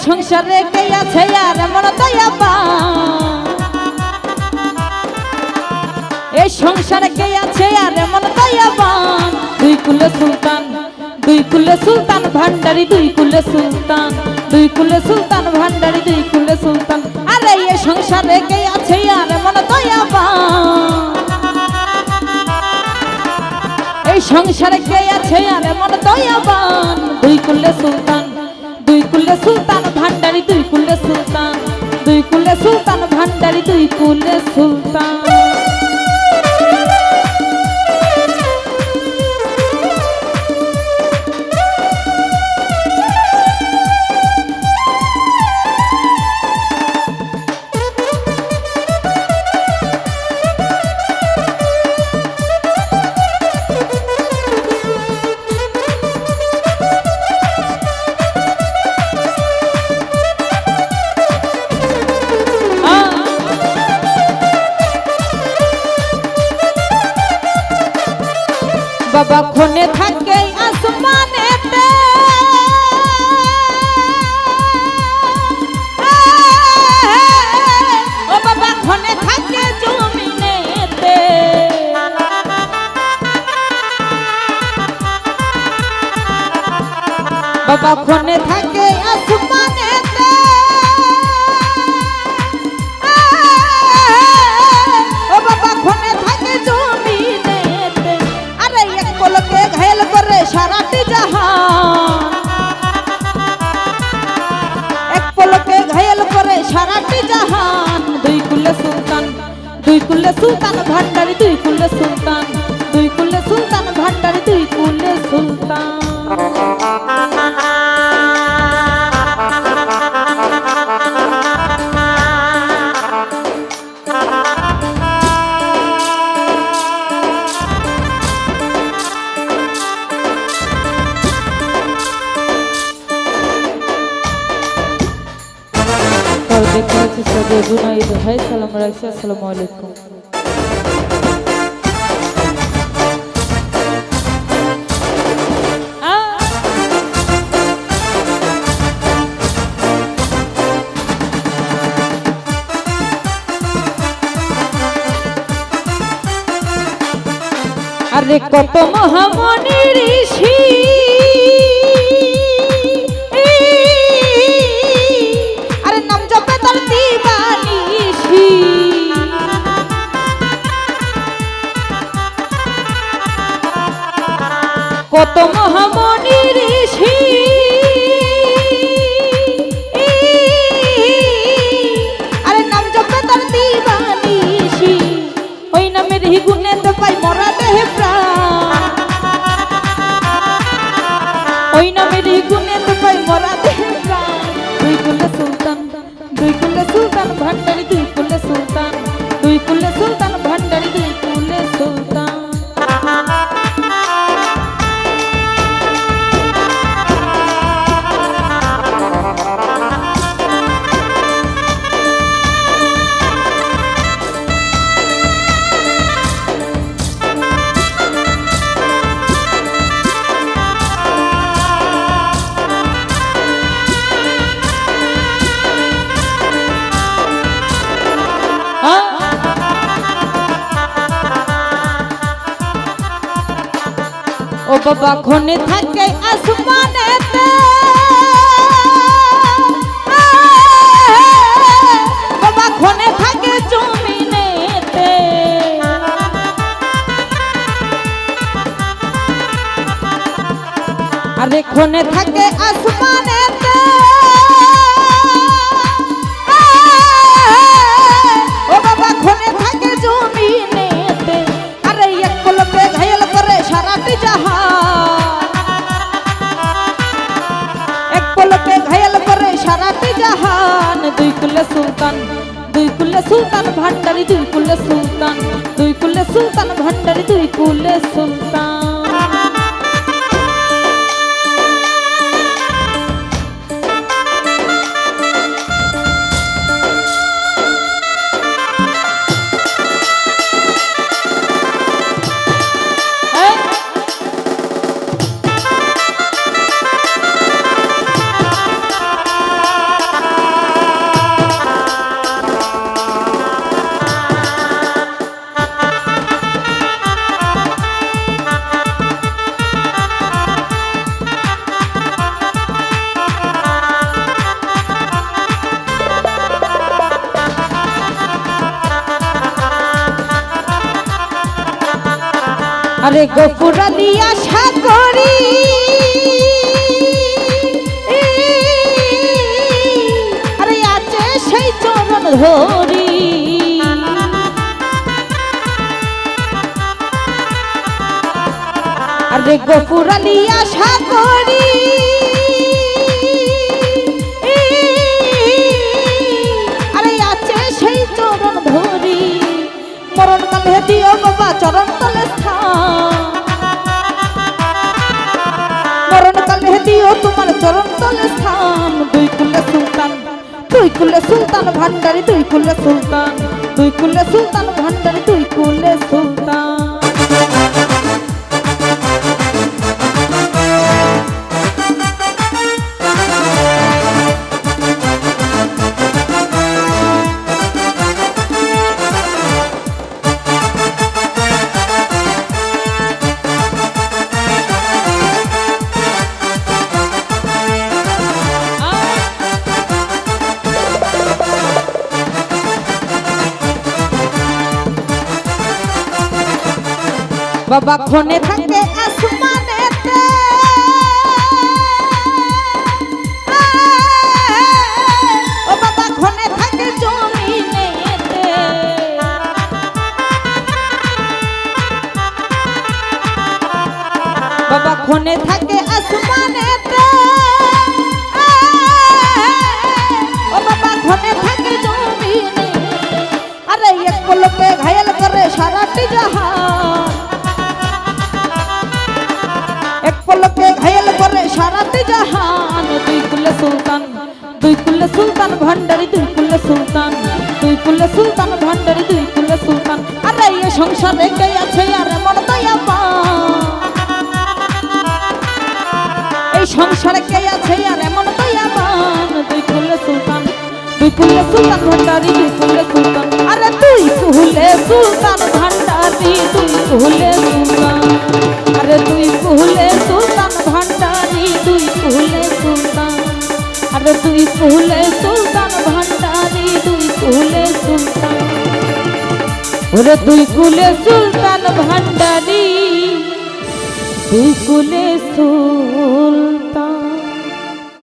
সংসারে কে আছে আর মন দয়াবান এই সংসারে কে আছে আর মন দয়াবান দুই কুলে সুলতান ভান্ডারি দুই কুলে সুলতান ভান্ডারি দুই কুলে সুলতান আরে এই সংসারে কে আছে আর মন দয়াবান এই সংসারে কে আছে আর মন দয়াবান দুই কুলে সুলতান ভান্ডারি দুই কুলে সুলতান ভান্ডারি দুই কুলে সুলতান বাবা খনে থাকে আসমানেতে ও বাবা খনে থাকে জমিনেতে বাবা খনে থাকে আসমানেতে ও বাবা খনে থাকে জমিনেতে আরে এক পলকে ঘায়ল করে সারাটি জাহান এক পলকে ঘায়ল করে সারাটি জাহান দুই কুলে সুলতান ভান্ডারি দুই কুলে সুলতান ভান্ডারি দুই কুলে সুলতান দেখতে হচ্ছে সদর জুনাইদ ভাই সালাম রাখছি আসসালামু আলাইকুম আরে কত মহামণি ঋষি আরে নাম জপে তার দিবানিশি কত মহামণি ঋষি আরে নাম জপে তার দিবানিশি ওই নামের হি গুণে তো পাই মরা দেহে প্রাণ ওই নামের হি গুণে তো পাই মরা দেহে প্রাণ দুই কুলে সুলতান ভান্ডারি দুই কুলে সুলতান ভান্ডারি দুই কুলে সুলতান ও বাবা খনে থাকে আসমানেতে বাবা খনে থাকে জমিনেতে আরে খনে থাকে আসমানেতে ও বাবা খনে থাকে জমিনেতে আরে এক পলকে ঘায়ল করে সারাটি জাহান এক পলকে ঘায়ল করে সারাটি জাহান দুই কুলে সুলতান ভান্ডারি দুই কুলে সুলতান ভান্ডারি দুই কুলে সুলতান আরে গফুরালি আশা করি আরে আছে সেই চরণ ধরি আরে গফুরালি আশা করি আরে আছে সেই চরণ ধরি মরণ কালে দিও বাবা চরণ তলে স্থান মরণ কালে দিও তোমার চরণ তলে স্থান দুই কুলে সুলতান ভান্ডারি দুই কুলে সুলতান ভান্ডারি দুই কুলে সুলতান বাবা ক্ষণে থাকে আসমানেতে ও বাবা ক্ষণে থাকে জমিনেতে বাবা ক্ষণে থাকে আসমানেতে ও বাবা ক্ষণে থাকে জমিনে আরে এক পলকে ঘায়েল করে সারাটি জাহান এক পলকে ঘায়েল করে সারাতে জাহান দুই কুলে সুলতান ভান্ডারি দুই কুলে সুলতান ভান্ডারি দুই কুলে সুলতান আরে এই সংসারে কে আছে আর মন দয়াবান এই সংসারে কে আছে আর মন দয়াবান দুই কুলে সুলতান ভান্ডারি দুই কুলে সুলতান আরে দুই কুলে সুলতান ভান্ডারি দুই কুলে সুলতান আরে দুই কুলে সুলতান ভান্ডারি দুই কুলে সুলতান আরে দুই কুলে সুলতান ভান্ডারি দুই কুলে সুলতান ওরে দুই কুলে সুলতান ভান্ডারি দুই কুলে সুলতান